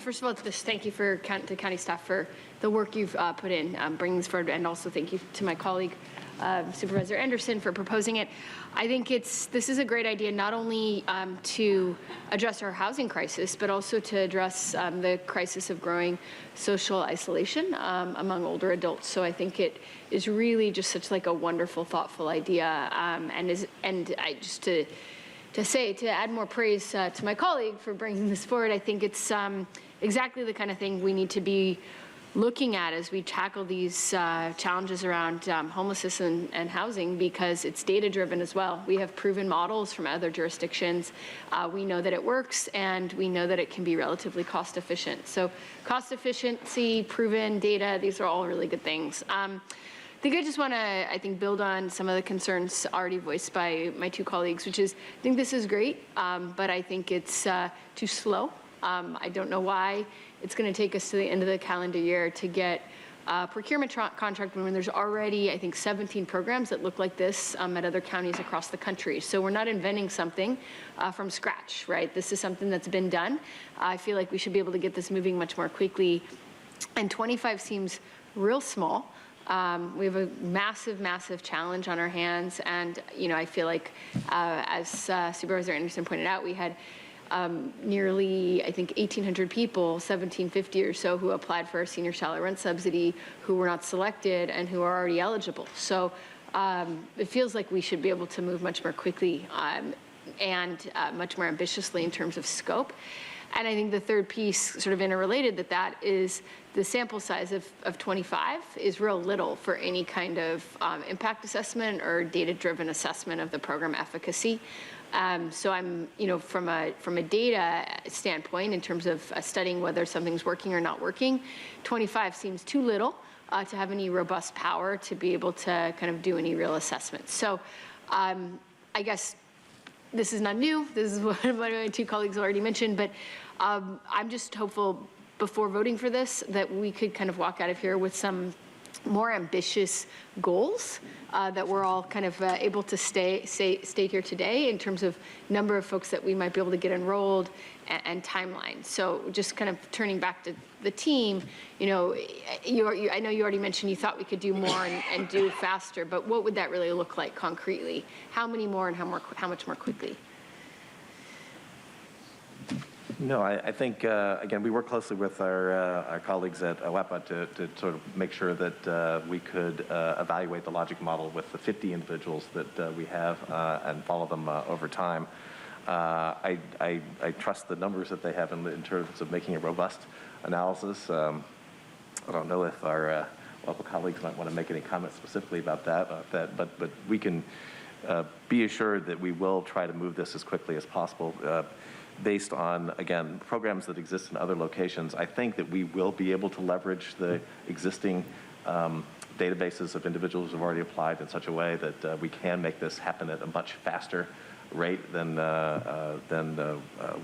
First of all, just thank you to county staff for the work you've put in bringing this forward, and also thank you to my colleague, Supervisor Anderson, for proposing it. I think this is a great idea, not only to address our housing crisis, but also to address the crisis of growing social isolation among older adults. So I think it is really just such like a wonderful, thoughtful idea, to add more praise to my colleague for bringing this forward. I think it's exactly the kind of thing we need to be looking at as we tackle these challenges around homelessness and housing, because it's data-driven as well. We have proven models from other jurisdictions. We know that it works, and we know that it can be relatively cost-efficient. So cost efficiency, proven data, these are all really good things. I think I just want to, build on some of the concerns already voiced by my two colleagues, which is, I think this is great, but I think it's too slow. I don't know why it's going to take us to the end of the calendar year to get a procurement contract when there's already, I think, 17 programs that look like this at other counties across the country. So we're not inventing something from scratch, right? This is something that's been done. I feel like we should be able to get this moving much more quickly. And 25 seems real small. We have a massive, massive challenge on our hands. And, I feel like, as Supervisor Anderson pointed out, we had nearly, 1,800 people, 1,750 or so, who applied for a senior shallow rent subsidy, who were not selected and who are already eligible. So it feels like we should be able to move much more quickly and much more ambitiously in terms of scope. And I think the third piece, sort of interrelated to that, is the sample size of 25 is real little for any kind of impact assessment or data-driven assessment of the program efficacy. So I'm, from a data standpoint, in terms of studying whether something's working or not working, 25 seems too little to have any robust power to be able to kind of do any real assessment. So I guess this is not new. This is what my two colleagues already mentioned, but I'm just hopeful before voting for this that we could kind of walk out of here with some more ambitious goals that we're all kind of able to state here today in terms of number of folks that we might be able to get enrolled and timeline. So just kind of turning back to the team, I know you already mentioned you thought we could do more and do faster, but what would that really look like concretely? How many more and how much more quickly? No, I think, again, we work closely with our colleagues at OEPA to sort of make sure that we could evaluate the logic model with the 50 individuals that we have and follow them over time. I trust the numbers that they have in terms of making a robust analysis. I don't know if our local colleagues might want to make any comments specifically about that, but we can be assured that we will try to move this as quickly as possible. Based on, again, programs that exist in other locations, I think that we will be able to leverage the existing databases of individuals who have already applied in such a way that we can make this happen at a much faster rate than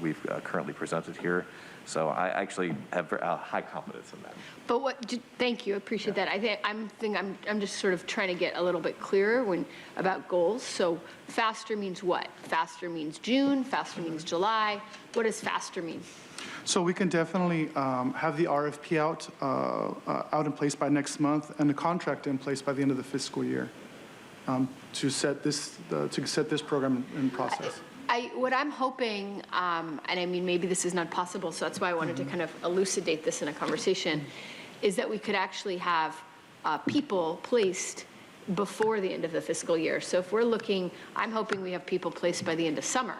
we've currently presented here. So I actually have high confidence in that. But thank you, I appreciate that. I'm just sort of trying to get a little bit clearer about goals. So faster means what? Faster means June, faster means July. What does faster mean? So we can definitely have the RFP out in place by next month and the contract in place by the end of the fiscal year to set this program in process. What I'm hoping, and maybe this is not possible, so that's why I wanted to kind of elucidate this in a conversation, is that we could actually have people placed before the end of the fiscal year. So if we're looking, I'm hoping we have people placed by the end of summer.